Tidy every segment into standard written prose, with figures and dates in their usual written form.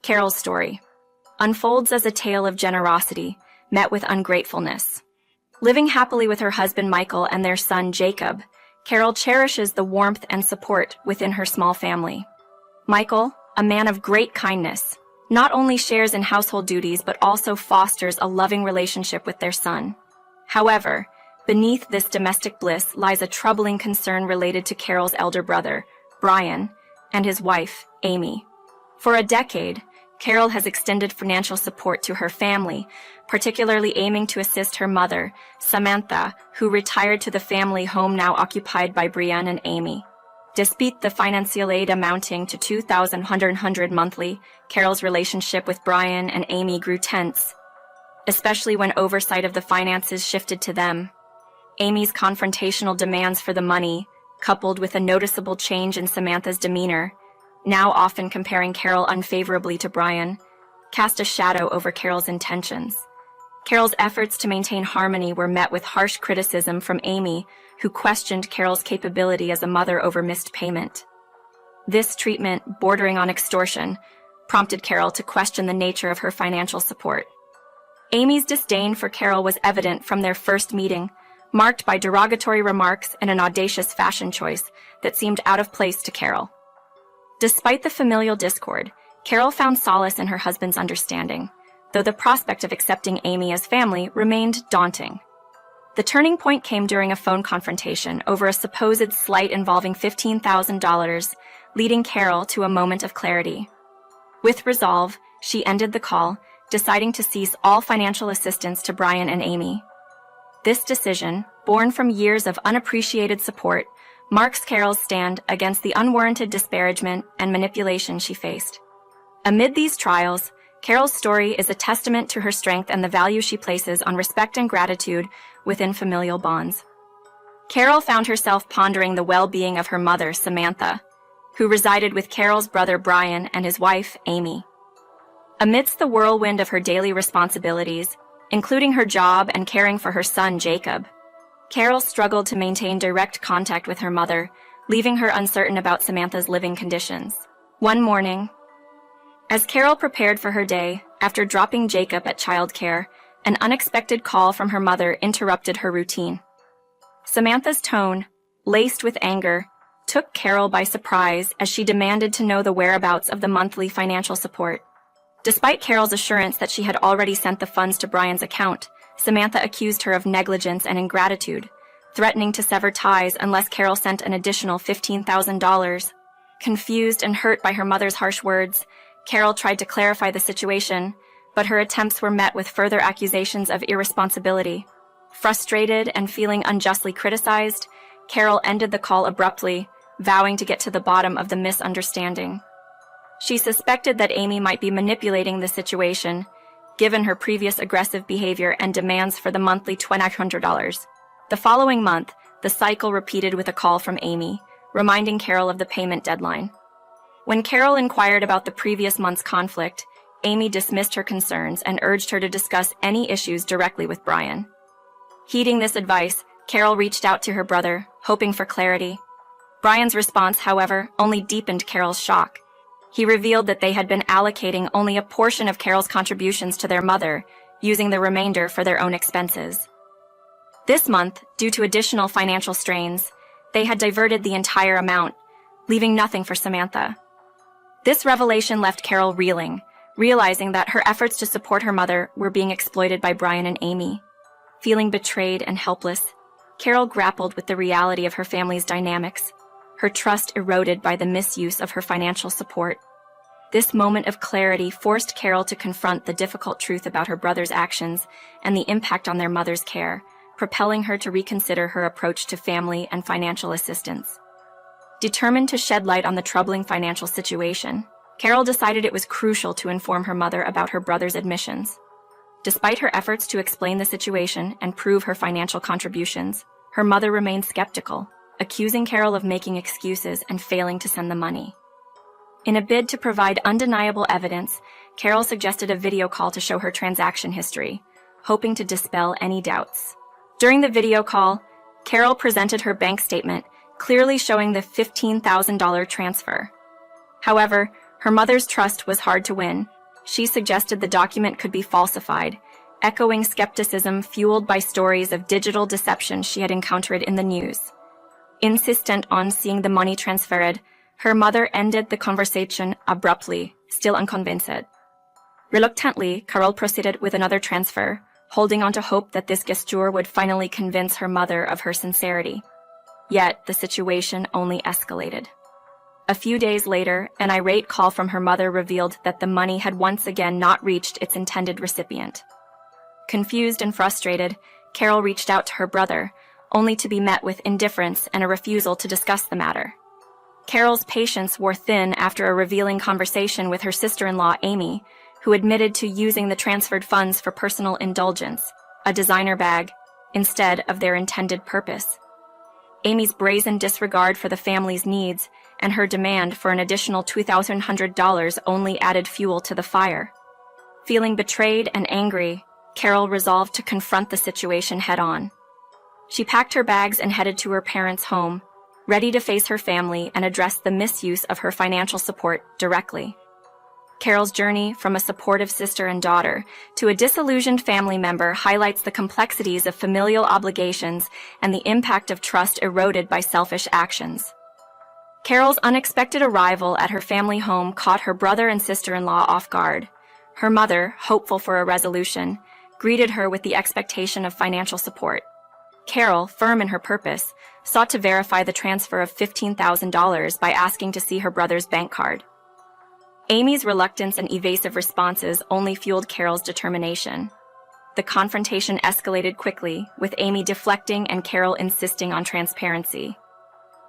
Carol's story unfolds as a tale of generosity met with ungratefulness. Living happily with her husband Michael and their son Jacob, Carol cherishes the warmth and support within her small family. Michael, a man of great kindness, not only shares in household duties but also fosters a loving relationship with their son. However, beneath this domestic bliss lies a troubling concern related to Carol's elder brother, Brian, and his wife, Amy. For a decade, Carol has extended financial support to her family, particularly aiming to assist her mother, Samantha, who retired to the family home now occupied by Brian and Amy. Despite the financial aid amounting to $2,100 monthly, Carol's relationship with Brian and Amy grew tense, especially when oversight of the finances shifted to them. Amy's confrontational demands for the money, coupled with a noticeable change in Samantha's demeanor, now often comparing Carol unfavorably to Brian, cast a shadow over Carol's intentions. Carol's efforts to maintain harmony were met with harsh criticism from Amy, who questioned Carol's capability as a mother over missed payment. This treatment, bordering on extortion, prompted Carol to question the nature of her financial support. Amy's disdain for Carol was evident from their first meeting, marked by derogatory remarks and an audacious fashion choice that seemed out of place to Carol. Despite the familial discord, Carol found solace in her husband's understanding, though the prospect of accepting Amy as family remained daunting. The turning point came during a phone confrontation over a supposed slight involving $15,000, leading Carol to a moment of clarity. With resolve, she ended the call, deciding to cease all financial assistance to Brian and Amy. This decision, born from years of unappreciated support, marks Carol's stand against the unwarranted disparagement and manipulation she faced. Amid these trials, Carol's story is a testament to her strength and the value she places on respect and gratitude within familial bonds. Carol found herself pondering the well-being of her mother, Samantha, who resided with Carol's brother Brian and his wife, Amy. Amidst the whirlwind of her daily responsibilities, including her job and caring for her son, Jacob, Carol struggled to maintain direct contact with her mother, leaving her uncertain about Samantha's living conditions. One morning, as Carol prepared for her day, after dropping Jacob at childcare, an unexpected call from her mother interrupted her routine. Samantha's tone, laced with anger, took Carol by surprise as she demanded to know the whereabouts of the monthly financial support. Despite Carol's assurance that she had already sent the funds to Brian's account, Samantha accused her of negligence and ingratitude, threatening to sever ties unless Carol sent an additional $15,000. Confused and hurt by her mother's harsh words, Carol tried to clarify the situation, but her attempts were met with further accusations of irresponsibility. Frustrated and feeling unjustly criticized, Carol ended the call abruptly, vowing to get to the bottom of the misunderstanding. She suspected that Amy might be manipulating the situation, given her previous aggressive behavior and demands for the monthly $2,900. The following month, the cycle repeated with a call from Amy, reminding Carol of the payment deadline. When Carol inquired about the previous month's conflict, Amy dismissed her concerns and urged her to discuss any issues directly with Brian. Heeding this advice, Carol reached out to her brother, hoping for clarity. Brian's response, however, only deepened Carol's shock. He revealed that they had been allocating only a portion of Carol's contributions to their mother, using the remainder for their own expenses. This month, due to additional financial strains, they had diverted the entire amount, leaving nothing for Samantha. This revelation left Carol reeling, realizing that her efforts to support her mother were being exploited by Brian and Amy. Feeling betrayed and helpless, Carol grappled with the reality of her family's dynamics, her trust eroded by the misuse of her financial support. This moment of clarity forced Carol to confront the difficult truth about her brother's actions and the impact on their mother's care, propelling her to reconsider her approach to family and financial assistance. Determined to shed light on the troubling financial situation, Carol decided it was crucial to inform her mother about her brother's admissions. Despite her efforts to explain the situation and prove her financial contributions, her mother remained skeptical, accusing Carol of making excuses and failing to send the money. In a bid to provide undeniable evidence, Carol suggested a video call to show her transaction history, hoping to dispel any doubts. During the video call, Carol presented her bank statement, clearly showing the $15,000 transfer. However, her mother's trust was hard to win, She suggested the document could be falsified, echoing skepticism fueled by stories of digital deception she had encountered in the news. Insistent on seeing the money transferred, her mother ended the conversation abruptly, still unconvinced. Reluctantly, Carol proceeded with another transfer, holding on to hope that this gesture would finally convince her mother of her sincerity. Yet, the situation only escalated. A few days later, an irate call from her mother revealed that the money had once again not reached its intended recipient. Confused and frustrated, Carol reached out to her brother, only to be met with indifference and a refusal to discuss the matter. Carol's patience wore thin after a revealing conversation with her sister-in-law, Amy, who admitted to using the transferred funds for personal indulgence, a designer bag, instead of their intended purpose. Amy's brazen disregard for the family's needs and her demand for an additional $2,100 only added fuel to the fire. Feeling betrayed and angry, Carol resolved to confront the situation head-on. She packed her bags and headed to her parents' home, ready to face her family and address the misuse of her financial support directly. Carol's journey from a supportive sister and daughter to a disillusioned family member highlights the complexities of familial obligations and the impact of trust eroded by selfish actions. Carol's unexpected arrival at her family home caught her brother and sister-in-law off guard. Her mother, hopeful for a resolution, greeted her with the expectation of financial support. Carol, firm in her purpose, sought to verify the transfer of $15,000 by asking to see her brother's bank card. Amy's reluctance and evasive responses only fueled Carol's determination. The confrontation escalated quickly, with Amy deflecting and Carol insisting on transparency.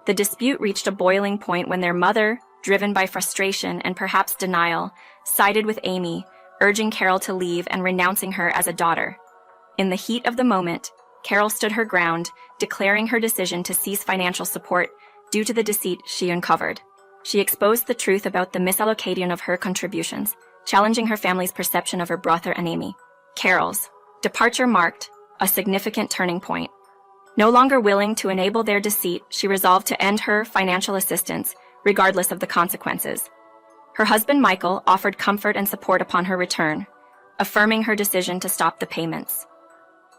The dispute reached a boiling point when their mother, driven by frustration and perhaps denial, sided with Amy, urging Carol to leave and renouncing her as a daughter. In the heat of the moment, Carol stood her ground, declaring her decision to cease financial support due to the deceit she uncovered. She exposed the truth about the misallocation of her contributions, challenging her family's perception of her brother and Amy. Carol's departure marked a significant turning point. No longer willing to enable their deceit, she resolved to end her financial assistance, regardless of the consequences. Her husband Michael offered comfort and support upon her return, affirming her decision to stop the payments.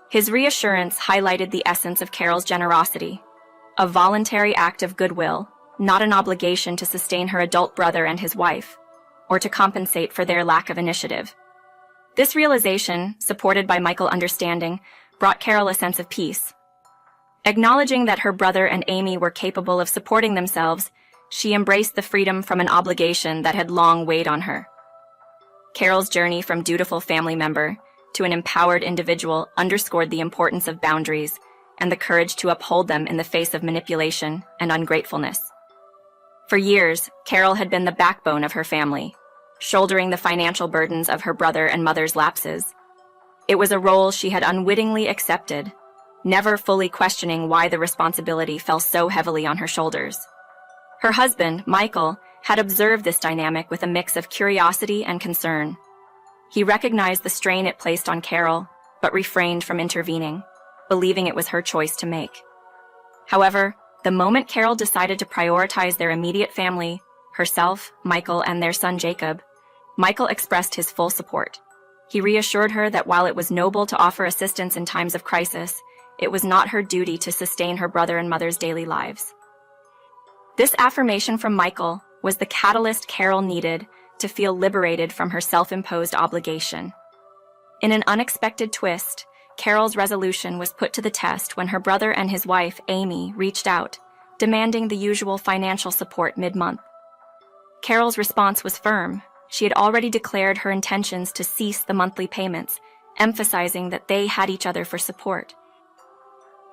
His reassurance highlighted the essence of Carol's generosity, a voluntary act of goodwill, not an obligation to sustain her adult brother and his wife, or to compensate for their lack of initiative. This realization, supported by Michael's understanding, brought Carol a sense of peace. Acknowledging that her brother and Amy were capable of supporting themselves, she embraced the freedom from an obligation that had long weighed on her. Carol's journey from dutiful family member to an empowered individual underscored the importance of boundaries and the courage to uphold them in the face of manipulation and ungratefulness. For years, Carol had been the backbone of her family, shouldering the financial burdens of her brother and mother's lapses. It was a role she had unwittingly accepted, never fully questioning why the responsibility fell so heavily on her shoulders. Her husband, Michael, had observed this dynamic with a mix of curiosity and concern. He recognized the strain it placed on Carol, but refrained from intervening, believing it was her choice to make. However, the moment Carol decided to prioritize their immediate family, herself, Michael, and their son Jacob, Michael expressed his full support. He reassured her that while it was noble to offer assistance in times of crisis, it was not her duty to sustain her brother and mother's daily lives. This affirmation from Michael was the catalyst Carol needed to feel liberated from her self-imposed obligation. In an unexpected twist, Carol's resolution was put to the test when her brother and his wife, Amy, reached out, demanding the usual financial support mid-month. Carol's response was firm. She had already declared her intentions to cease the monthly payments, emphasizing that they had each other for support.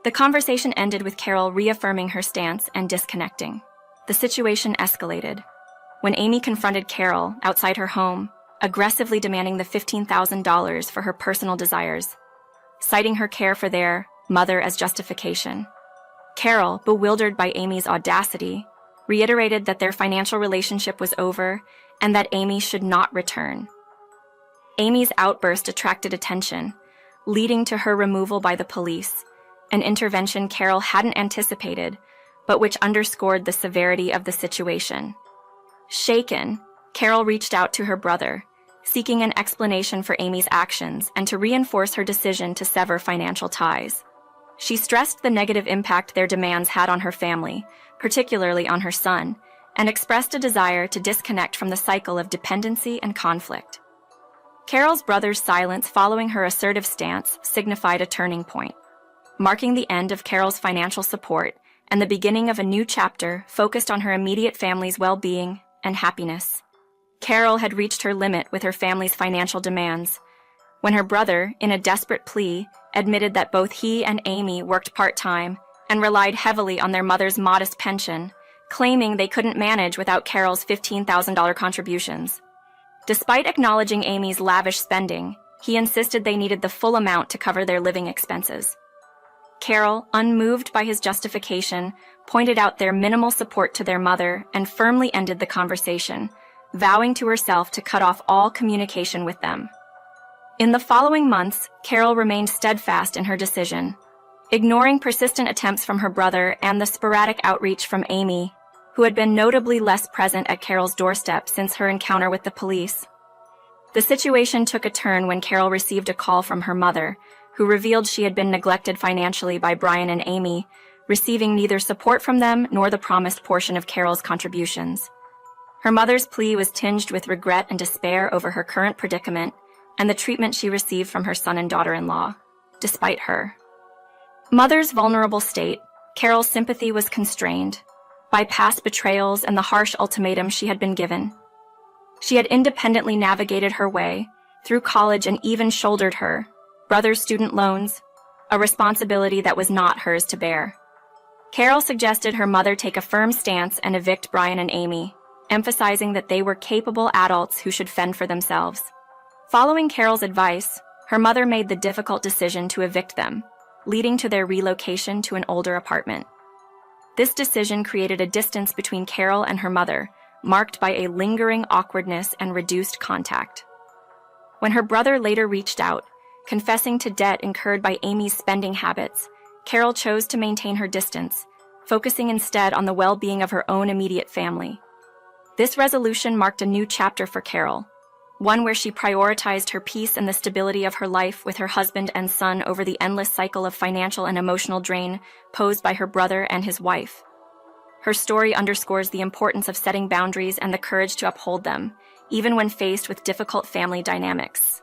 The conversation ended with Carol reaffirming her stance and disconnecting. The situation escalated when Amy confronted Carol outside her home, aggressively demanding the $15,000 for her personal desires, citing her care for their mother as justification. Carol, bewildered by Amy's audacity, reiterated that their financial relationship was over and that Amy should not return. Amy's outburst attracted attention, leading to her removal by the police, an intervention Carol hadn't anticipated, but which underscored the severity of the situation. Shaken, Carol reached out to her brother, seeking an explanation for Amy's actions and to reinforce her decision to sever financial ties. She stressed the negative impact their demands had on her family, particularly on her son, and expressed a desire to disconnect from the cycle of dependency and conflict. Carol's brother's silence following her assertive stance signified a turning point, marking the end of Carol's financial support and the beginning of a new chapter focused on her immediate family's well-being and happiness. Carol had reached her limit with her family's financial demands when her brother, in a desperate plea, admitted that both he and Amy worked part-time and relied heavily on their mother's modest pension, claiming they couldn't manage without Carol's $15,000 contributions. Despite acknowledging Amy's lavish spending, he insisted they needed the full amount to cover their living expenses. Carol, unmoved by his justification, pointed out their minimal support to their mother and firmly ended the conversation, vowing to herself to cut off all communication with them. In the following months, Carol remained steadfast in her decision, ignoring persistent attempts from her brother and the sporadic outreach from Amy, who had been notably less present at Carol's doorstep since her encounter with the police. The situation took a turn when Carol received a call from her mother, who revealed she had been neglected financially by Brian and Amy, receiving neither support from them nor the promised portion of Carol's contributions. Her mother's plea was tinged with regret and despair over her current predicament and the treatment she received from her son and daughter-in-law, despite her mother's vulnerable state. Carol's sympathy was constrained by past betrayals and the harsh ultimatum she had been given. She had independently navigated her way through college and even shouldered her brother's student loans, a responsibility that was not hers to bear. Carol suggested her mother take a firm stance and evict Brian and Amy, emphasizing that they were capable adults who should fend for themselves. Following Carol's advice, her mother made the difficult decision to evict them, leading to their relocation to an older apartment. This decision created a distance between Carol and her mother, marked by a lingering awkwardness and reduced contact. When her brother later reached out, confessing to debt incurred by Amy's spending habits, Carol chose to maintain her distance, focusing instead on the well-being of her own immediate family. This resolution marked a new chapter for Carol, one where she prioritized her peace and the stability of her life with her husband and son over the endless cycle of financial and emotional drain posed by her brother and his wife. Her story underscores the importance of setting boundaries and the courage to uphold them, even when faced with difficult family dynamics.